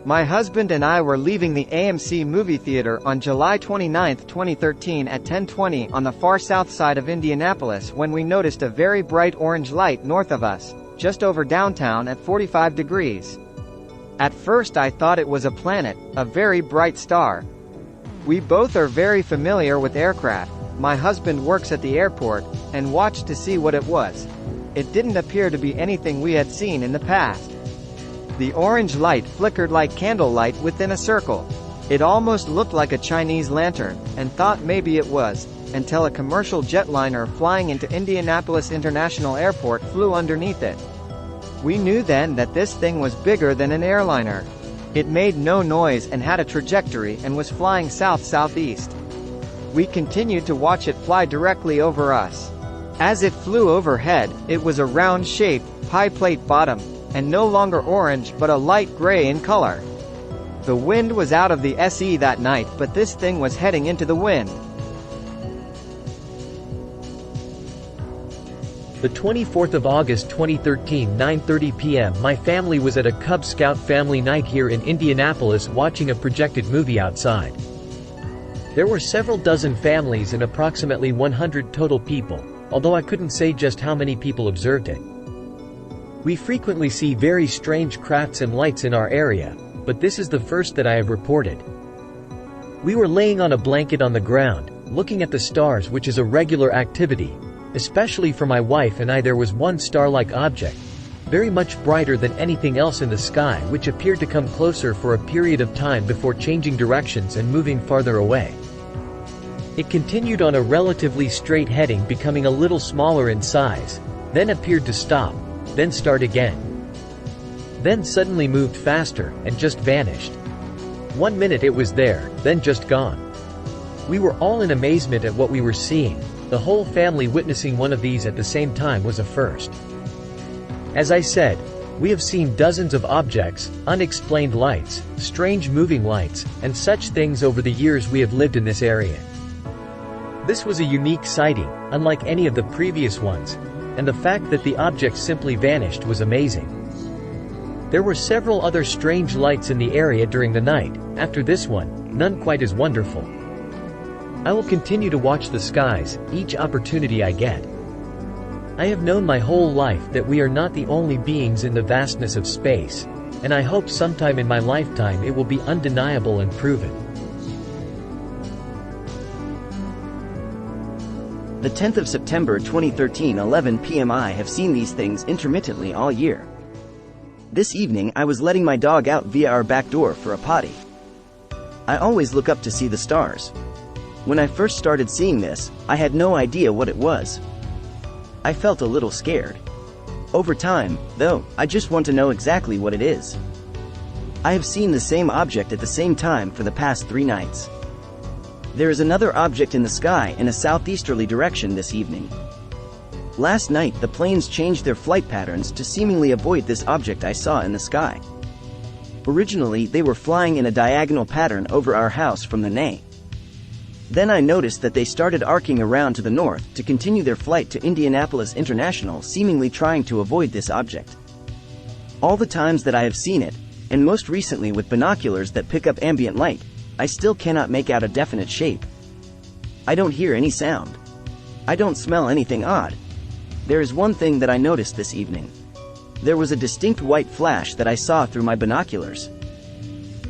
My husband and I were leaving the AMC movie theater on July 29, 2013 at 10:20 on the far south side of Indianapolis when we noticed a very bright orange light north of us, just over downtown at 45 degrees. At first I thought it was a planet, a very bright star. We both are very familiar with aircraft. My husband works at the airport, and watched to see what it was. It didn't appear to be anything we had seen in the past. The orange light flickered like candlelight within a circle. It almost looked like a Chinese lantern, and thought maybe it was, until a commercial jetliner flying into Indianapolis International Airport flew underneath it. We knew then that this thing was bigger than an airliner. It made no noise and had a trajectory and was flying south-southeast. We continued to watch it fly directly over us. As it flew overhead, it was a round-shaped, pie-plate bottom, and no longer orange but a light gray in color. The wind was out of the SE that night, but this thing was heading into the wind. The 24th of August 2013, 9:30 p.m. My family was at a Cub Scout family night here in Indianapolis watching a projected movie outside. There were several dozen families and approximately 100 total people, although I couldn't say just how many people observed it. We frequently see very strange crafts and lights in our area, but this is the first that I have reported. We were laying on a blanket on the ground, looking at the stars, which is a regular activity. Especially for my wife and I, there was one star-like object, very much brighter than anything else in the sky, which appeared to come closer for a period of time before changing directions and moving farther away. It continued on a relatively straight heading, becoming a little smaller in size, then appeared to stop, then start again. Then suddenly moved faster, and just vanished. 1 minute it was there, then just gone. We were all in amazement at what we were seeing. The whole family witnessing one of these at the same time was a first. As I said, we have seen dozens of objects, unexplained lights, strange moving lights, and such things over the years we have lived in this area. This was a unique sighting, unlike any of the previous ones, and the fact that the object simply vanished was amazing. There were several other strange lights in the area during the night. After this one, none quite as wonderful. I will continue to watch the skies, each opportunity I get. I have known my whole life that we are not the only beings in the vastness of space, and I hope sometime in my lifetime it will be undeniable and proven. The 10th of September 2013, 11 p.m. I have seen these things intermittently all year. This evening I was letting my dog out via our back door for a potty. I always look up to see the stars. When I first started seeing this, I had no idea what it was. I felt a little scared. Over time, though, I just want to know exactly what it is. I have seen the same object at the same time for the past 3 nights. There is another object in the sky in a southeasterly direction this evening. Last night the planes changed their flight patterns to seemingly avoid this object I saw in the sky. Originally they were flying in a diagonal pattern over our house from the NA. Then I noticed that they started arcing around to the north to continue their flight to Indianapolis International, seemingly trying to avoid this object. All the times that I have seen it, and most recently with binoculars that pick up ambient light, I still cannot make out a definite shape. I don't hear any sound. I don't smell anything odd. There is one thing that I noticed this evening. There was a distinct white flash that I saw through my binoculars.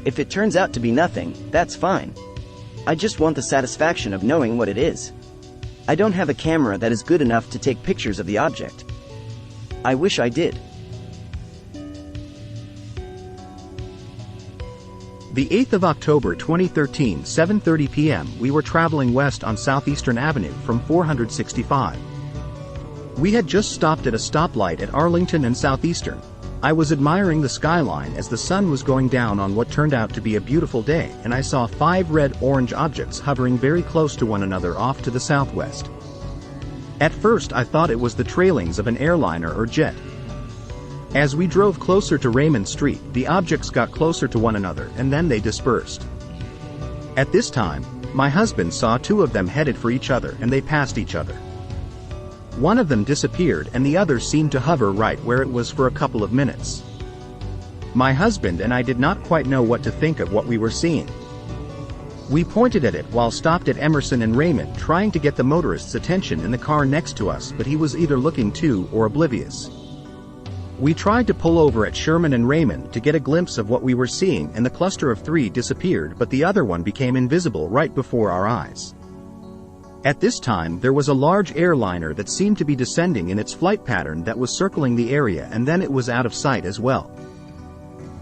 If it turns out to be nothing, that's fine. I just want the satisfaction of knowing what it is. I don't have a camera that is good enough to take pictures of the object. I wish I did. The 8th of October 2013, 7:30 p.m. we were traveling west on Southeastern Avenue from 465. We had just stopped at a stoplight at Arlington and Southeastern. I was admiring the skyline as the sun was going down on what turned out to be a beautiful day, and I saw 5 red-orange objects hovering very close to one another off to the southwest. At first I thought it was the trailings of an airliner or jet. As we drove closer to Raymond Street, the objects got closer to one another and then they dispersed. At this time, my husband saw two of them headed for each other and they passed each other. One of them disappeared and the other seemed to hover right where it was for a couple of minutes. My husband and I did not quite know what to think of what we were seeing. We pointed at it while stopped at Emerson and Raymond trying to get the motorist's attention in the car next to us, but he was either looking too or oblivious. We tried to pull over at Sherman and Raymond to get a glimpse of what we were seeing and the cluster of three disappeared, but the other one became invisible right before our eyes. At this time there was a large airliner that seemed to be descending in its flight pattern that was circling the area and then it was out of sight as well.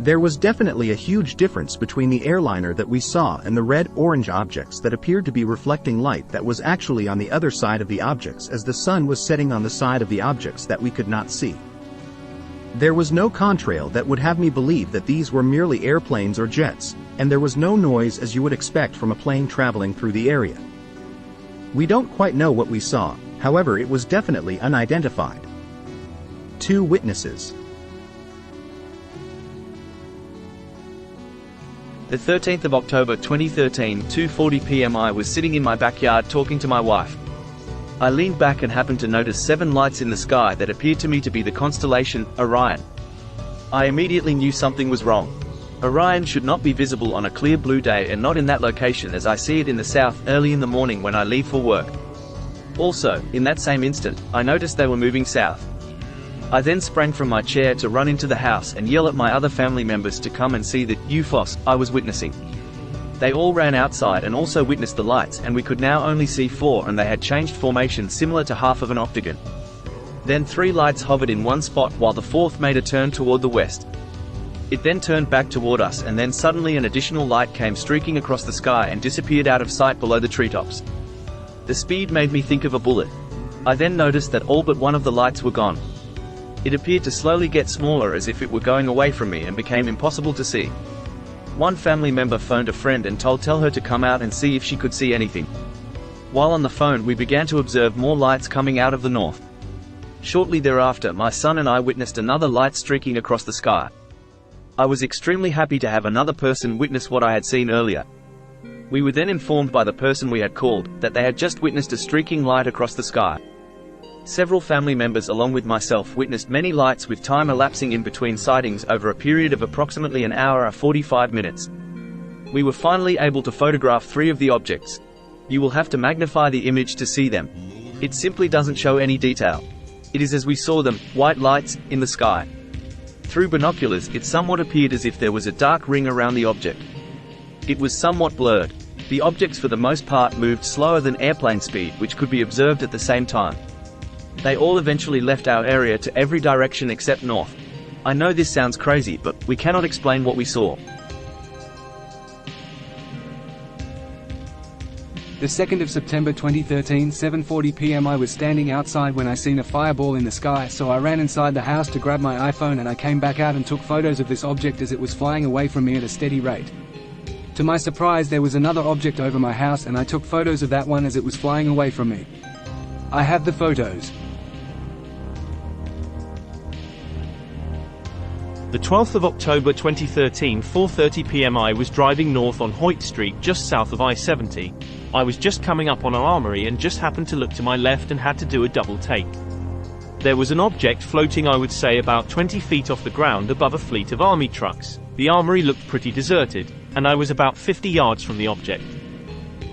There was definitely a huge difference between the airliner that we saw and the red-orange objects that appeared to be reflecting light that was actually on the other side of the objects as the sun was setting on the side of the objects that we could not see. There was no contrail that would have me believe that these were merely airplanes or jets, and there was no noise as you would expect from a plane traveling through the area. We don't quite know what we saw, however it was definitely unidentified. 2 witnesses. The 13th of October 2013, 2:40 p.m. I was sitting in my backyard talking to my wife. I leaned back and happened to notice 7 lights in the sky that appeared to me to be the constellation Orion. I immediately knew something was wrong. Orion should not be visible on a clear blue day and not in that location as I see it in the south early in the morning when I leave for work. Also, in that same instant, I noticed they were moving south. I then sprang from my chair to run into the house and yell at my other family members to come and see the UFOs I was witnessing. They all ran outside and also witnessed the lights, and we could now only see 4 and they had changed formation similar to half of an octagon. Then 3 lights hovered in one spot while the 4th made a turn toward the west. It then turned back toward us and then suddenly an additional light came streaking across the sky and disappeared out of sight below the treetops. The speed made me think of a bullet. I then noticed that all but one of the lights were gone. It appeared to slowly get smaller as if it were going away from me and became impossible to see. One family member phoned a friend and tell her to come out and see if she could see anything. While on the phone we began to observe more lights coming out of the north. Shortly thereafter my son and I witnessed another light streaking across the sky. I was extremely happy to have another person witness what I had seen earlier. We were then informed by the person we had called that they had just witnessed a streaking light across the sky. Several family members along with myself witnessed many lights with time elapsing in between sightings over a period of approximately an hour and 45 minutes. We were finally able to photograph 3 of the objects. You will have to magnify the image to see them. It simply doesn't show any detail. It is as we saw them, white lights, in the sky. Through binoculars it somewhat appeared as if there was a dark ring around the object. It was somewhat blurred. The objects for the most part moved slower than airplane speed, which could be observed at the same time. They all eventually left our area to every direction except north. I know this sounds crazy, but we cannot explain what we saw. The 2nd of September 2013, 7:40 p.m. I was standing outside when I seen a fireball in the sky, so I ran inside the house to grab my iPhone and I came back out and took photos of this object as it was flying away from me at a steady rate. To my surprise there was another object over my house and I took photos of that one as it was flying away from me. I have the photos. The 12th of October 2013, 4:30 p.m. I was driving north on Hoyt Street just south of I-70. I was just coming up on an armory and just happened to look to my left and had to do a double take. There was an object floating, I would say about 20 feet off the ground above a fleet of army trucks. The armory looked pretty deserted, and I was about 50 yards from the object.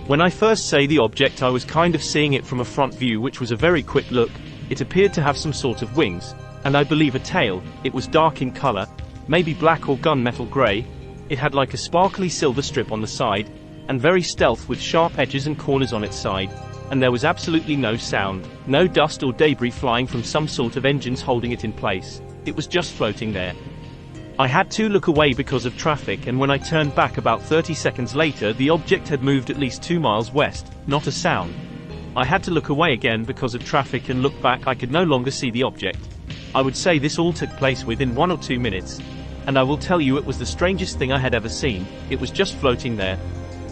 When I first say the object, I was kind of seeing it from a front view, which was a very quick look. It appeared to have some sort of wings, and I believe a tail. It was dark in color, maybe black or gunmetal gray. It had like a sparkly silver strip on the side, and very stealth with sharp edges and corners on its side, and there was absolutely no sound, no dust or debris flying from some sort of engines holding it in place. It was just floating there. I had to look away because of traffic, and when I turned back about 30 seconds later, the object had moved at least 2 miles west, not a sound. I had to look away again because of traffic and look back. I could no longer see the object. I would say this all took place within 1 or 2 minutes, and I will tell you it was the strangest thing I had ever seen. It was just floating there.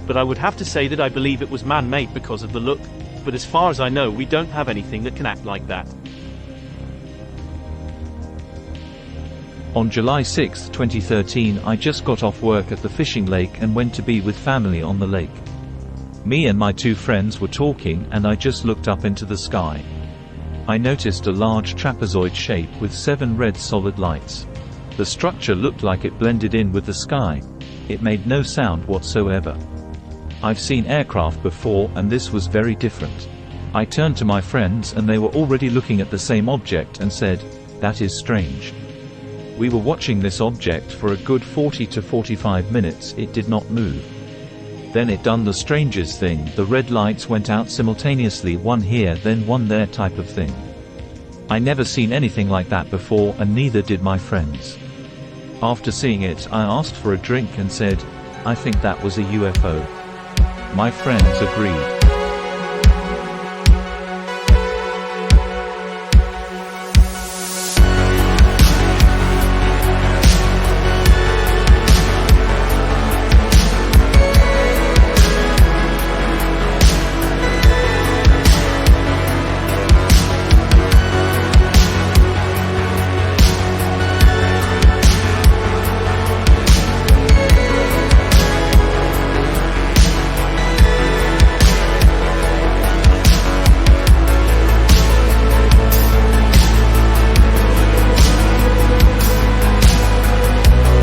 But I would have to say that I believe it was man-made because of the look, but as far as I know we don't have anything that can act like that. On July 6, 2013, I just got off work at the fishing lake and went to be with family on the lake. Me and my two friends were talking and I just looked up into the sky. I noticed a large trapezoid shape with 7 red solid lights. The structure looked like it blended in with the sky. It made no sound whatsoever. I've seen aircraft before and this was very different. I turned to my friends and they were already looking at the same object and said, "That is strange." We were watching this object for a good 40 to 45 minutes, it did not move. Then it done the strangest thing, the red lights went out simultaneously, one here then one there type of thing. I never seen anything like that before and neither did my friends. After seeing it, I asked for a drink and said, "I think that was a UFO." My friends agreed.